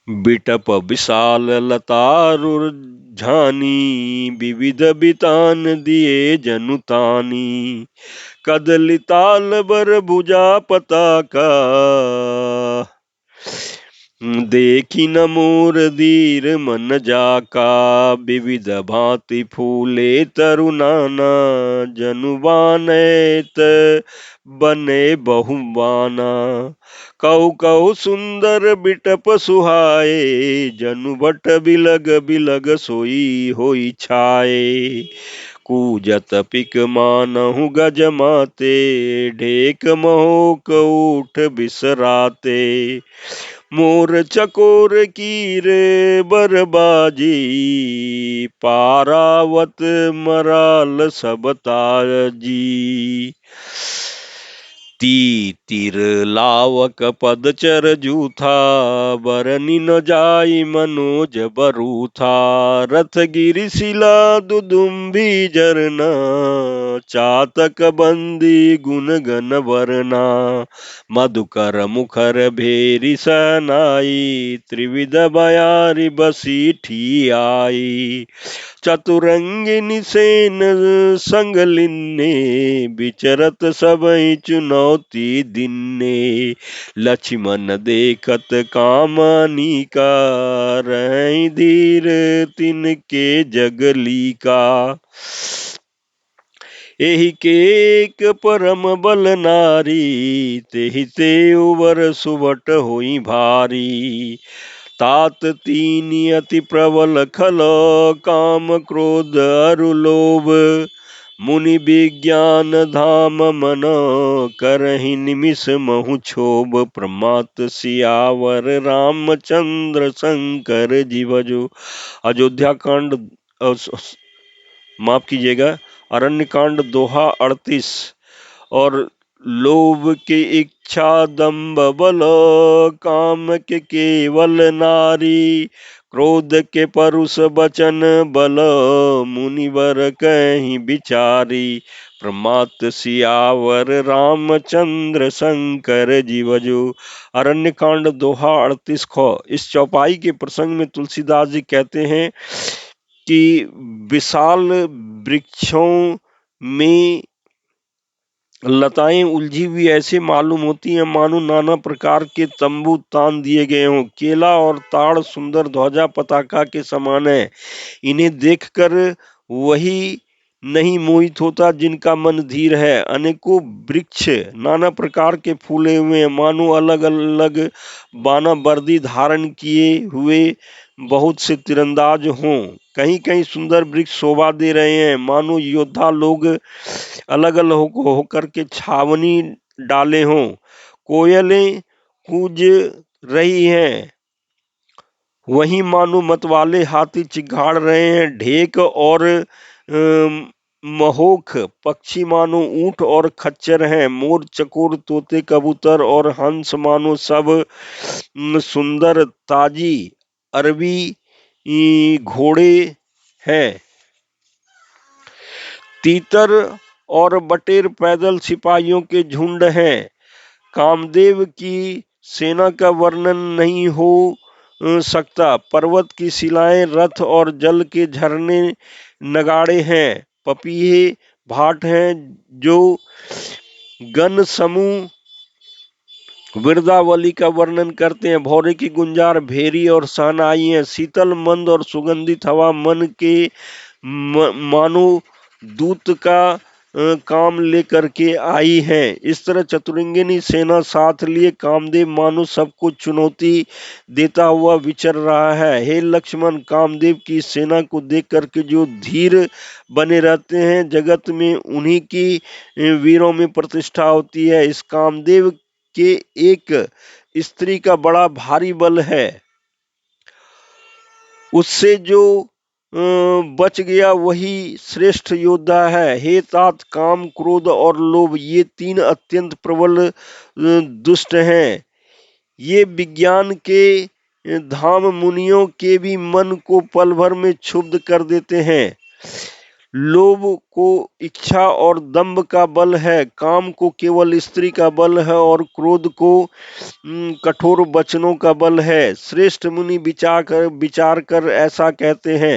बिटप विशाल लतारुझानी, विविध बितान दिए जनुतानी। कदलिताल बर भुजा पताका, देखी न मोर धीर मन जाका। विविध भांति फूले तरुनाना, जनुबानैत बने बहुबाना। कऊ कऊ सुंदर बिटप सुहाए, जनुबट बिलग बिलग सोई होई छाए। कूजत पिक मानहु गज माते, ढेक महोक ऊठ बिसराते। मोर चकोर कीर बरबाजी, पारावत मराल सब ताजी। तीतिर लावक पदचर जूथा, बरनि न जाई मनोज बरूथा। रथ गिरि शिला दुदुम्बी जरना, चातक बंदी गुण गन वरना। मधुकर मुखर भेरी सहनाई, त्रिविध बयारी बसी ठियाई। चतुरंगिनी सेन संग लिन्ने, विचरत सबहि चुनौती दिन्ने। लक्ष्मण देखत कामनी का, रहि धीर तिनके जगली का। एहि के एक परम बल नारी, तेहि ते उबर सुबट होई भारी। तात तीनी अति प्रबल खल, काम क्रोध अरु लोभ। मुनि विज्ञान धाम मन, करहि निमिष महु क्षोभ। प्रमात सियावर रामचंद्र शंकर जी भजो। अयोध्या कांड, माफ कीजिएगा, अरण्य कांड दोहा 38। और लोभ के इच्छा दंभ बल, काम के केवल नारी। क्रोध के परुष बचन बल, मुनिवर कहीं बिचारी। प्रमात सियावर रामचंद्र शंकर जी भजो। अरण्य कांड दोहा 38 ख। इस चौपाई के प्रसंग में तुलसीदास जी कहते हैं कि विशाल वृक्षों में लताएं उलझी हुई ऐसे मालूम होती हैं मानो नाना प्रकार के तंबू तान दिए गए हों। केला और ताड़ सुंदर ध्वजा पताका के समान है। इन्हें देखकर वही नहीं मोहित होता जिनका मन धीर है। अनेकों वृक्ष नाना प्रकार के फूले हुए हैं, मानो अलग अलग बाना वर्दी धारण किए हुए बहुत से तीरंदाज हों। कहीं कहीं सुंदर वृक्ष शोभा दे रहे हैं, मानो योद्धा लोग अलग अलग होकर के छावनी डाले हों। कोयलें कूज रही हैं, वहीं मानो मतवाले हाथी चिघाड़ रहे हैं। ढेक और महोख पक्षी मानो ऊंट और खच्चर हैं। मोर चकोर तोते कबूतर और हंस मानो सब सुंदर ताजी अरबी घोड़े हैं। तीतर और बटेर पैदल सिपाहियों के झुंड हैं। कामदेव की सेना का वर्णन नहीं हो सकता। पर्वत की शिलाएं, रथ और जल के झरने नगाड़े हैं। पपीहे भाट हैं जो गण समूह वृंदावली का वर्णन करते हैं। भौरे की गुंजार, भेरी और शहनाई हैं। शीतल मंद और सुगंधित हवा मन के मानो दूत का काम लेकर के आई है। इस तरह चतुरंगिनी सेना साथ लिए कामदेव मानो सबको चुनौती देता हुआ विचर रहा है। हे लक्ष्मण, कामदेव की सेना को देख करके जो धीर बने रहते हैं, जगत में उन्हीं की वीरों में प्रतिष्ठा होती है। इस कामदेव के एक स्त्री का बड़ा भारी बल है, उससे जो बच गया वही श्रेष्ठ योद्धा है। हे तात, काम क्रोध और लोभ ये तीन अत्यंत प्रबल दुष्ट हैं। ये विज्ञान के धाम मुनियों के भी मन को पल भर में क्षुब्ध कर देते हैं। लोभ को इच्छा और दंभ का बल है, काम को केवल स्त्री का बल है और क्रोध को कठोर वचनों का बल है। श्रेष्ठ मुनि विचार कर ऐसा कहते हैं,